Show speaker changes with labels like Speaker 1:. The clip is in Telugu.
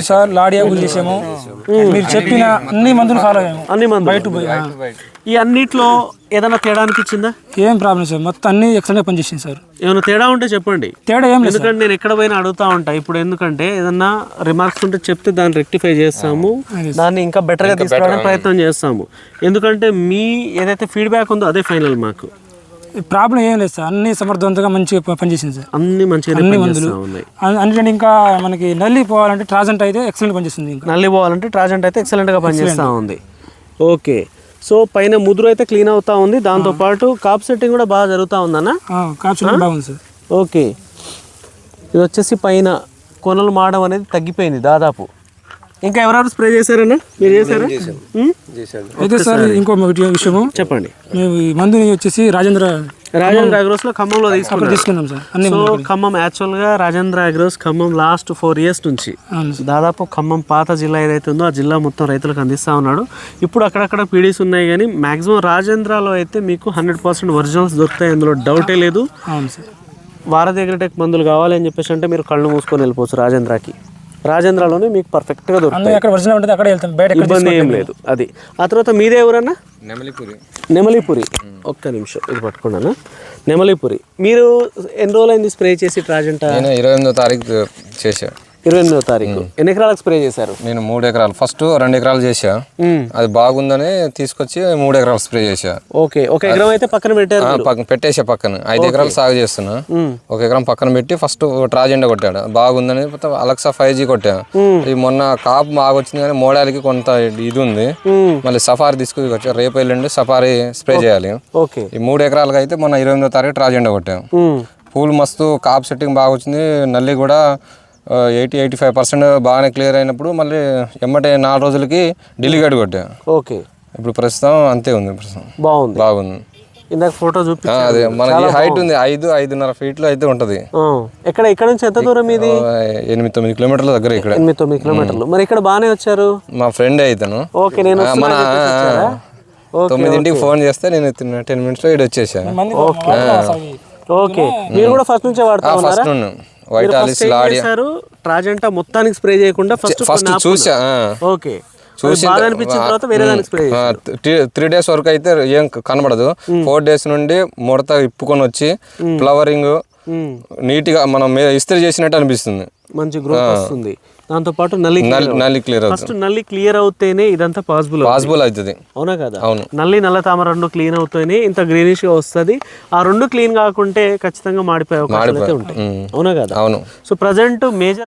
Speaker 1: సార్ లాడియా గుల్ చేసాము. మీరు చెప్పిన అన్ని మందులు ఫాలో అయ్యాము. అన్ని మందులు బయట
Speaker 2: ఈ అన్నిట్లో ఏదైనా తేడా అనిపించిందా?
Speaker 1: ఏం ప్రాబ్లం సార్, మొత్తం అన్ని ఎక్సలెంట్ పనిచేసింది సార్.
Speaker 2: ఏమైనా తేడా ఉంటే చెప్పండి.
Speaker 1: తేడా ఏం లేదు,
Speaker 2: ఎందుకంటే నేను ఎక్కడ పోయినా అడుగుతా ఉంటా. ఇప్పుడు ఎందుకంటే ఏదన్నా రిమార్క్స్ ఉంటే చెప్తే దాన్ని రెక్టిఫై చేస్తాము, దాన్ని ఇంకా బెటర్గా తీసుకురావడానికి ప్రయత్నం చేస్తాము. ఎందుకంటే మీ ఏదైతే ఫీడ్బ్యాక్ ఉందో అదే ఫైనల్. మాకు
Speaker 1: ప్రాబ్లం ఏం లేదు సార్, అన్ని సమర్థవంతంగా మంచిగా పనిచేసింది సార్.
Speaker 2: అన్ని మంచిగా
Speaker 1: అన్ని మందులు ఉన్నాయి. అందుకంటే ఇంకా మనకి నల్లి పోవాలంటే ట్రాజెంట్ అయితే ఎక్సలెంట్ పనిచేస్తుంది. ఇంకా
Speaker 2: నల్లి పోవాలంటే ట్రాజెంట్ అయితే ఎక్సలెంట్గా పనిచేస్తూ ఉంది. ఓకే, సో పైన ముదురు అయితే క్లీన్ అవుతా ఉంది, దాంతోపాటు కాప్ సెట్టింగ్ కూడా బాగా జరుగుతూ ఉందన్న.
Speaker 1: కాప్ సెట్టింగ్ బాగుంది సార్.
Speaker 2: ఓకే, ఇది వచ్చేసి పైన కొనలు మాడడం అనేది తగ్గిపోయింది దాదాపు. ఇంకా ఎవరెవరు స్ప్రే చేశారన్నా? మీరు చేశారా?
Speaker 1: అయితే సార్ ఇంకో విషయము
Speaker 2: చెప్పండి.
Speaker 1: మేము ఈ మందుని వచ్చేసి రాజేంద్ర
Speaker 2: అగ్రోస్లో ఖమ్మంలో
Speaker 1: తీసుకున్నాం సార్.
Speaker 2: సో ఖమ్మం యాక్చువల్గా Rajendra agros Khammam last 4 years నుంచి దాదాపు ఖమ్మం పాత జిల్లా ఏదైతే ఉందో ఆ జిల్లా మొత్తం రైతులకు అందిస్తూ ఉన్నాడు. ఇప్పుడు అక్కడక్కడ పీడీస్ ఉన్నాయి, కానీ మాక్సిమం రాజేంద్రలో అయితే మీకు 100% ఒరిజినల్స్ దొరుకుతాయి, అందులో డౌటే లేదు.
Speaker 1: అవును సార్.
Speaker 2: భారత్ అగ్రిటెక్ మందులు కావాలి అని చెప్పేసి అంటే మీరు కళ్ళు మూసుకొని వెళ్ళిపోవచ్చు రాజేంద్రకి. రాజేంద్రలోనే మీకు పర్ఫెక్ట్గా దొరుకుతాయి, ఇబ్బంది ఏం లేదు. అది ఆ తర్వాత మీదే ఎవరన్నా? నెమలిపురి. ఒక్క నిమిషం ఇది పట్టుకున్నాను. నెమలిపురి మీరు ఎన్ని రోజులు అయింది స్ప్రే చేసి ట్రాజెంటా?
Speaker 3: 28వ తారీఖు చేసా.
Speaker 2: 28వ తారీఖు. ఎన్ని ఎకరాలకు స్ప్రే చేశారు?
Speaker 3: నేను 3 ఎకరాలు, ఫస్ట్ 2 ఎకరాలు చేసా. అది బాగుందని తీసుకొచ్చి 3 ఎకరాలు స్ప్రే చేసా.
Speaker 2: ఓకే, 1 ఎకరం అయితే పక్కన పెట్టారు?
Speaker 3: పెట్టేసా పక్కన. 5 ఎకరాలు సాగు చేస్తున్నా. 1 ఎకరం పక్కన పెట్టి ఫస్ట్ ట్రాజెండా కొట్టాడు, బాగుందని అలెక్సా 5G కొట్టా. ఇది మొన్న కాపు బాగా వచ్చింది, కానీ మోడాలికి కొంత ఇది ఉంది. మళ్ళీ సఫారీ తీసుకొచ్చి రేపు వెళ్ళండి సఫారీ స్ప్రే చేయాలి. ఈ 3 ఎకరాలకు అయితే మొన్న 28వ తారీఖు ట్రాజెండా కొట్టాం. పూలు మస్తు, కాపు సెట్టింగ్ బాగా వచ్చింది. నల్లి కూడా 80-85% బాగానే క్లియర్ అయినప్పుడు మళ్ళీ ఎమ్మటే 4 రోజులకి డిలిగేట్ కొట్టా.
Speaker 2: ఓకే,
Speaker 3: ఇప్పుడు ప్రస్తుతం అంతే ఉంది. ప్రస్తుతం బాగుంది.
Speaker 2: ఇందాక ఫోటో చూపించా.
Speaker 3: అదే మనకి హైట్ ఉంది 5-5.5 ఫీట్లు అయితే ఉంటది.
Speaker 2: ఇక్కడ నుంచి ఎంత దూరం? ఇది
Speaker 3: 8-9 కిలోమీటర్ల దగ్గర. ఇక్కడ
Speaker 2: 8-9 కిలోమీటర్లు. మరి ఇక్కడ బాగానే వచ్చారు.
Speaker 3: మా ఫ్రెండ్ అయితను.
Speaker 2: ఓకే, నేను
Speaker 3: మన 9ంటికి ఫోన్ చేస్తే నేను 10 minutes ఇక్కడ వచ్చేసాను.
Speaker 2: ఓకే, మీరు కూడా ఫస్ట్ నుంచే వాడతారు? ట్రాజెంటా మొత్తానికి స్ప్రే చేయకుండా ఫస్ట్ చూసా. ఓకే, చూసి అనిపించిన తర్వాత వేరే దానికి స్ప్రే చేశారు.
Speaker 3: 3 days వరకు అయితే ఏం కనబడదు. 4 days నుండి ముడత ఇప్పుకొని వచ్చి ఫ్లవరింగ్ నీట్ గా మనం ఇస్త్రీ చేసినట్టు అనిపిస్తుంది.
Speaker 2: మంచి గ్రోత్ వస్తుంది. దాంతో పాటు నల్లి
Speaker 3: క్లియర్ అవుతుంది.
Speaker 2: ఫస్ట్ నల్లి క్లియర్ అవుతేనే ఇదంతా పాసిబుల్ అవుతుంది. అవునా కదా?
Speaker 3: అవును.
Speaker 2: నల్లి నల్ల తామర 2 క్లీన్ అవుతాయి, ఇంత గ్రీనిష్ గా వస్తుంది. ఆ 2 క్లీన్ కాకుంటే ఖచ్చితంగా మాడిపోయే అవకాశాలు అయితే ఉంటాయి. అవునా కదా?
Speaker 3: అవును.
Speaker 2: So present major